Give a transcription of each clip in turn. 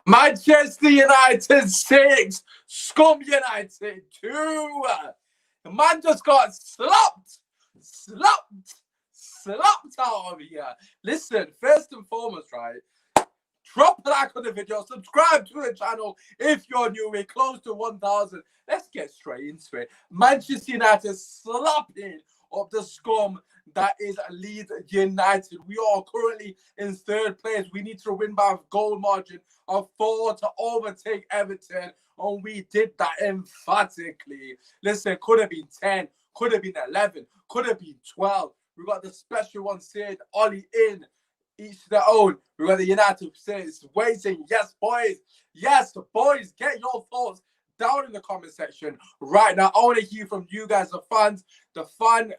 Manchester United 6, Scum United 2. The man just got slapped out of here. Listen, first and foremost, right? Drop a like on the video, subscribe to the channel if you're new. We're close to 1,000. Let's get straight into it. Manchester United slapping up the scum that is Leeds United. We are currently in third place. We need to win by a goal margin of 4 to overtake Everton, and we did that emphatically. Listen, could have been 10, could have been 11, could have been 12. We got the special one saying Ollie in. Each their own. We got the United States waiting. Yes, boys. Yes, boys. Get your thoughts down in the comment section right now. I want to hear from you guys, the fans. The fan,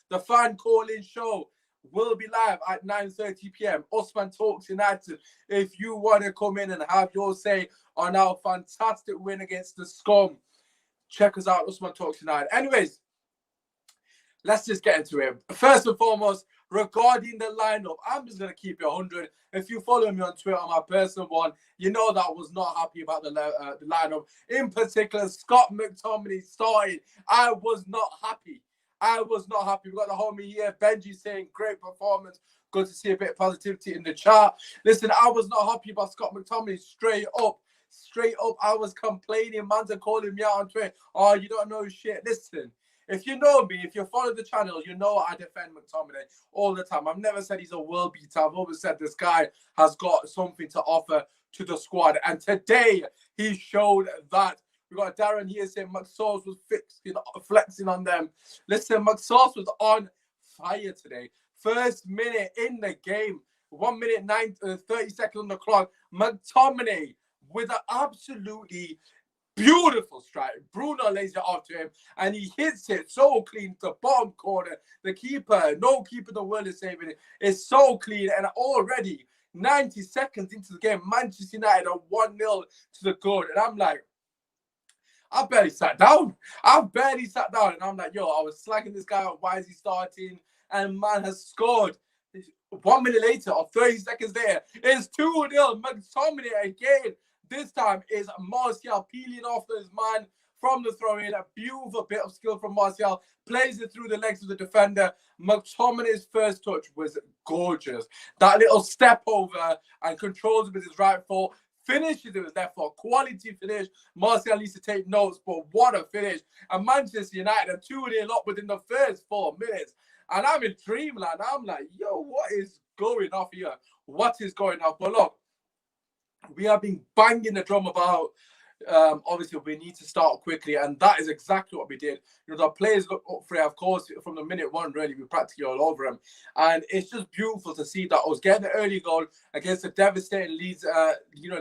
the fan call-in show will be live at 9:30 p.m. Usmaan Talks United. If you want to come in and have your say on our fantastic win against the scum, check us out, Usmaan Talks United. Anyways, let's just get into it. First and foremost, regarding the lineup, I'm just going to keep it 100. If you follow me on Twitter, my personal one, you know that I was not happy about the lineup. In particular, Scott McTominay started. I was not happy. We got the homie here, Benji, saying great performance. Good to see a bit of positivity in the chat. Listen, I was not happy about Scott McTominay straight up. I was complaining. Man's are calling me out on Twitter. Oh, you don't know shit. Listen. If you know me, if you follow the channel, you know I defend McTominay all the time. I've never said he's a world beater. I've always said this guy has got something to offer to the squad. And today, he showed that. We got Darren here saying McSauce was flexing on them. Listen, McSauce was on fire today. First minute in the game. 1 minute, 30 seconds on the clock. McTominay with an absolutely beautiful strike. Bruno lays it off to him and he hits it so clean to the bottom corner. The keeper, no keeper in the world is saving it. It's so clean, and already 90 seconds into the game, Manchester United are 1-0 to the good. And I'm like, I barely sat down. And I'm like, yo, I was slagging this guy out. Why is he starting? And man has scored. 1 minute later or 30 seconds later, it's 2-0. McTominay again. This time is Martial peeling off his man from the throw-in. A beautiful bit of skill from Martial. Plays it through the legs of the defender. McTominay's first touch was gorgeous. That little step over and controls it with his right foot. Finishes it with his left foot. Quality finish. Martial needs to take notes, but what a finish. And Manchester United are 2-0 up within the first 4 minutes. And I'm in dreamland. I'm like, yo, what is going off here? What is going on? But look, we have been banging the drum about obviously we need to start quickly, and that is exactly what we did. You know, the players look up for it, of course, from the minute one, really, we practically all over them. And it's just beautiful to see that I was getting an early goal against a devastating Leeds,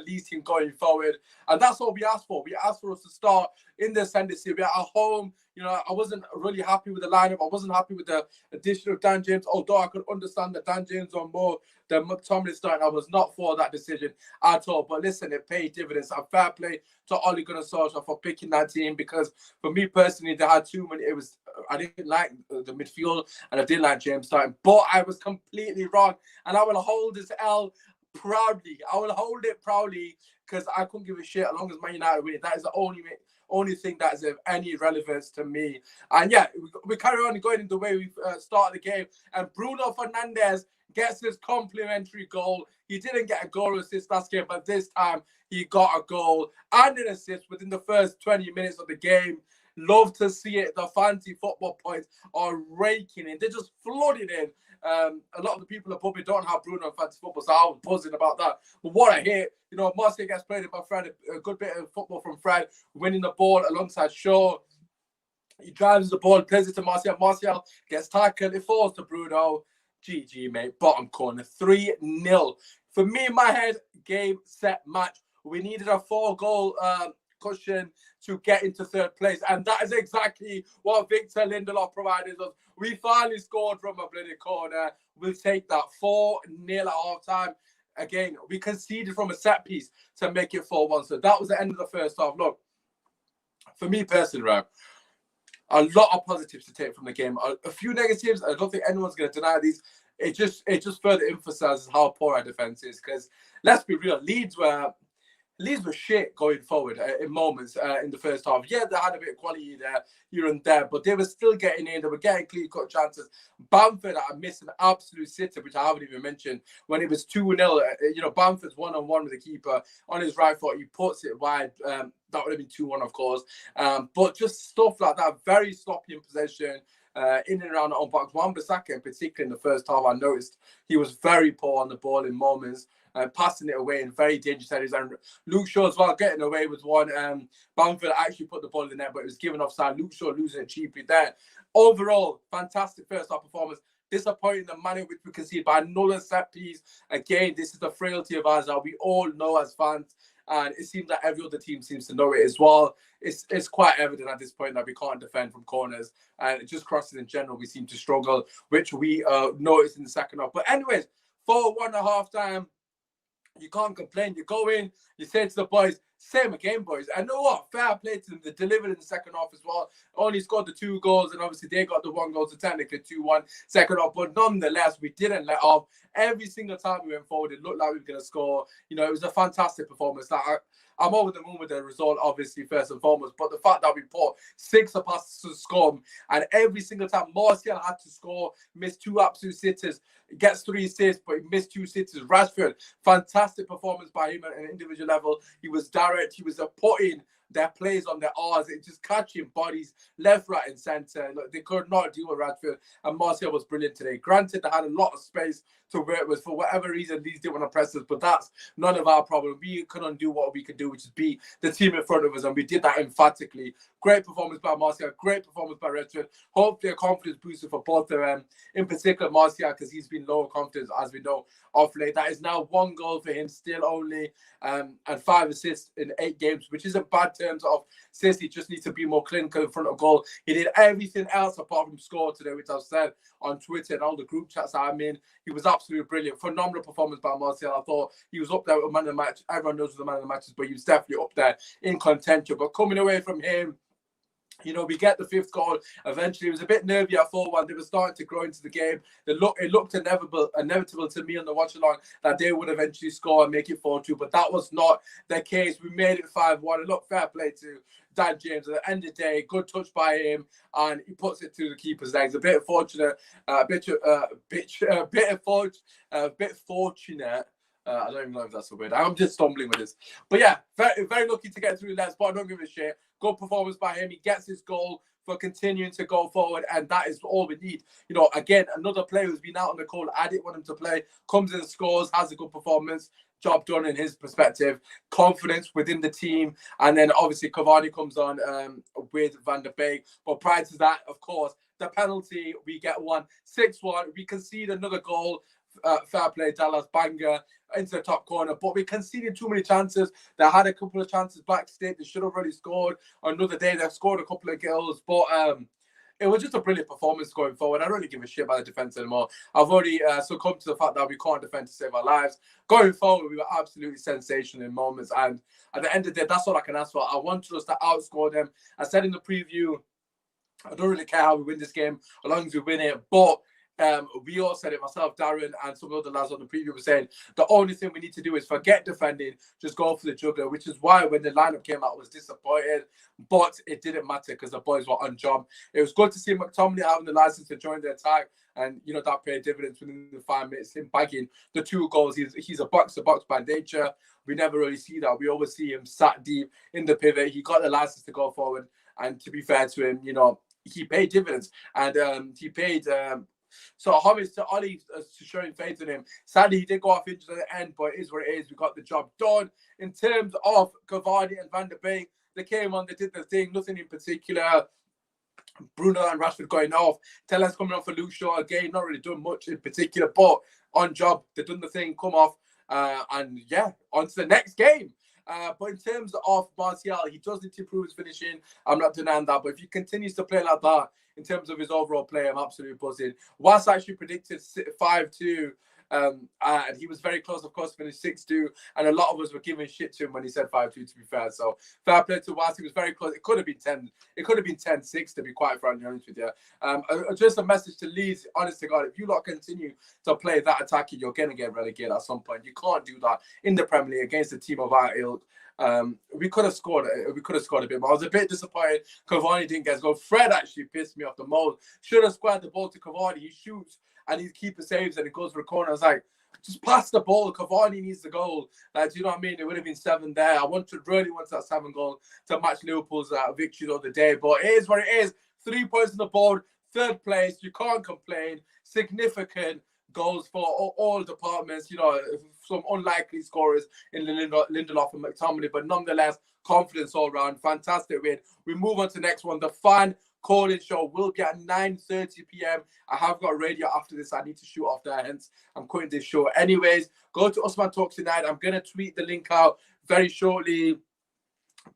Leeds team going forward. And that's what we asked for. We asked for us to start in the ascendancy. We're at home. You know, I wasn't really happy with the lineup. I wasn't happy with the addition of Dan James, although I could understand that Dan James on more than McTominay starting. I was not for that decision at all. But listen, it paid dividends. And fair play to Ole Gunnar Solskjaer for picking that team, because for me personally, they had too many. I didn't like the midfield, and I didn't like James starting. But I was completely wrong, and I will hold this L proudly. I will hold it proudly, because I couldn't give a shit as long as Man United win. That is the only thing that is of any relevance to me. And yeah, we carry on going in the way we started the game. And Bruno Fernandes gets his complimentary goal. He didn't get a goal assist last game, but this time he got a goal and an assist within the first 20 minutes of the game. Love to see it. The fancy football points are raking in. They're just flooding in. A lot of the people above me don't have Bruno in fantasy football, so I was buzzing about that. But what I hear, you know, Martial gets played by Fred, a good bit of football from Fred, winning the ball alongside Shaw. He drives the ball, plays it to Martial. Martial gets tackled. It falls to Bruno. GG, mate. Bottom corner. 3-0. For me, in my head, game, set, match. We needed a 4-goal cushion to get into third place. And that is exactly what Victor Lindelof provided us. We finally scored from a bloody corner. We'll take that 4-0 at half-time. Again, we conceded from a set piece to make it 4-1. So that was the end of the first half. Look, for me personally, right, a lot of positives to take from the game. A few negatives. I don't think anyone's going to deny these. it just further emphasizes how poor our defense is. Because let's be real, Leeds were shit going forward in moments in the first half. Yeah, they had a bit of quality there, here and there, but they were still getting in. They were getting clean-cut chances. Bamford missed an absolute sitter, which I haven't even mentioned. When it was 2-0, Bamford's one-on-one with the keeper on his right foot. He puts it wide. That would have been 2-1, of course. But just stuff like that, very sloppy in possession. In and around the own box. Wan-Bissaka, in particular, in the first half, I noticed he was very poor on the ball in moments, passing it away in very dangerous areas. And Luke Shaw as well, getting away with one. Bamford actually put the ball in the net, but it was given offside. Luke Shaw losing it cheaply there. Overall, fantastic first half performance. Disappointing the manner which we conceded by another set piece. Again, this is the frailty of ours that we all know as fans. And it seems like every other team seems to know it as well. It's quite evident at this point that we can't defend from corners. And just crosses in general, we seem to struggle, which we noticed in the second half. But anyways, 4-1 at half time. You can't complain. You go in, you say to the boys, same again, boys. I know what? Fair play to them. They delivered in the second half as well. Only scored the 2 goals, and obviously they got the 1 goal, so technically 2-1 second half. But nonetheless, we didn't let off. Every single time we went forward, it looked like we were going to score. It was a fantastic performance. I'm over the moon with the result, obviously, first and foremost. But the fact that we put 6 passes to Scum, and every single time Martial had to score, missed 2 absolute sitters, gets 3 assists, but he missed 2 sitters. Rashford, fantastic performance by him at an individual level. He was direct. He was putting their plays on their R's. It just catching bodies left, right, and centre. Look, they could not deal with Rashford, and Martial was brilliant today. Granted, they had a lot of space to work with. For whatever reason, Leeds didn't want to press us, but that's none of our problem. We couldn't do what we could do, which is beat the team in front of us, and we did that emphatically. Great performance by Martial, great performance by Rashford. Hopefully a confidence booster for both of them, in particular Martial, because he's been low confidence, as we know, off late. That is now 1 goal for him still only, and 5 assists in 8 games, which isn't bad terms of assists. He just needs to be more clinical in front of goal. He did everything else apart from score today, which I've said on Twitter and all the group chats I'm in. He was absolutely brilliant. Phenomenal performance by Martial. I thought he was up there with man of the match. Everyone knows who the man of the match is, but he was definitely up there in contention. But coming away from him, we get the 5th goal. Eventually, it was a bit nervy at 4-1. They were starting to grow into the game. It looked inevitable to me on the watch along that they would eventually score and make it 4-2. But that was not the case. We made it 5-1. It looked fair play to Dan James. At the end of the day, good touch by him, and he puts it to the keeper's legs. A bit fortunate. A bit fortunate. I don't even know if that's a word. I'm just stumbling with this. But yeah, very, very lucky to get through the last, but I don't give a shit. Good performance by him. He gets his goal for continuing to go forward, and that is all we need. Again, another player who's been out on the cold. I didn't want him to play. Comes in, scores, has a good performance. Job done in his perspective. Confidence within the team. And then obviously Cavani comes on with Van der Beek. But prior to that, of course, the penalty, we get 6-1. We concede another goal. Fair play, Dallas banger into the top corner, but we conceded too many chances. They had a couple of chances backstage. They should have already scored. Another day, they've scored a couple of goals, but it was just a brilliant performance going forward. I don't really give a shit about the defense anymore. I've already succumbed to the fact that we can't defend to save our lives. Going forward, we were absolutely sensational in moments, and at the end of the day, that's all I can ask for. I wanted us to outscore them. I said in the preview, I don't really care how we win this game, as long as we win it, but we all said it, myself, Darren, and some of the lads on the preview were saying the only thing we need to do is forget defending, just go for the juggler, which is why when the lineup came out, I was disappointed, but it didn't matter because the boys were on job. It was good to see McTominay having the license to join the attack, and that paid dividends within the 5 minutes. Him bagging the 2 goals. He's a box-to-box by nature. We never really see that. We always see him sat deep in the pivot. He got the license to go forward, and to be fair to him, he paid dividends, and he paid. So homage to Ollie to showing faith in him. Sadly, he did go off injured at the end, but it is what it is. We got the job done. In terms of Cavani and Van der Beek, they came on, they did their thing, nothing in particular. Bruno and Rashford going off. Tellez coming on for Luke Shaw again, not really doing much in particular, but on job, they've done the thing, come off, and yeah, on to the next game. But in terms of Martial, he does need to improve his finishing. I'm not denying that, but if he continues to play like that, in terms of his overall play, I'm absolutely buzzing. Was actually predicted 5-2 And he was very close, of course, finished 6-2. And a lot of us were giving shit to him when he said 5-2, to be fair. So fair play to Waz. He was very close. It could have been 10. It could have been 10-6, to be quite frankly honest with you. Just a message to Leeds, honest to God, if you lot continue to play that attacking, you're going to get relegated at some point. You can't do that in the Premier League against a team of our ilk. We could have scored. We could have scored a bit more. I was a bit disappointed. Cavani didn't get his goal. Fred actually pissed me off the most. Should have squared the ball to Cavani. He shoots and his keeper saves and it goes for a corner. I was like, just pass the ball. Cavani needs the goal. Like, do you know what I mean? It would have been 7 there. I really wanted that 7 goal to match Liverpool's victory the other day. But it is what it is. 3 points on the board. 3rd place. You can't complain. Significant goals for all departments. You know, some unlikely scorers in Lindelof and McTominay. But nonetheless, confidence all round. Fantastic win. We move on to the next one. The fan call-in show will be at 9:30 p.m. I have got radio after this. I need to shoot off there, hence I'm quitting this show. Anyways, go to Usmaan Talks Tonight. I'm going to tweet the link out very shortly.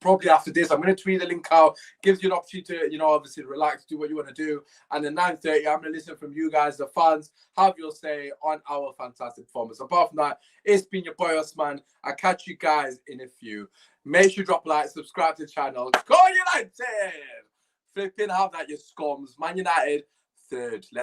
Probably after this, I'm going to tweet the link out. Gives you an opportunity to, you know, obviously relax, do what you want to do. And then 9:30, I'm going to listen from you guys, the fans. Have your say on our fantastic performance. Apart from that, it's been your boy Usmaan. I'll catch you guys in a few. Make sure you drop a like, subscribe to the channel. Go United! Flipping have that, you scums. Man United, 3rd. Let's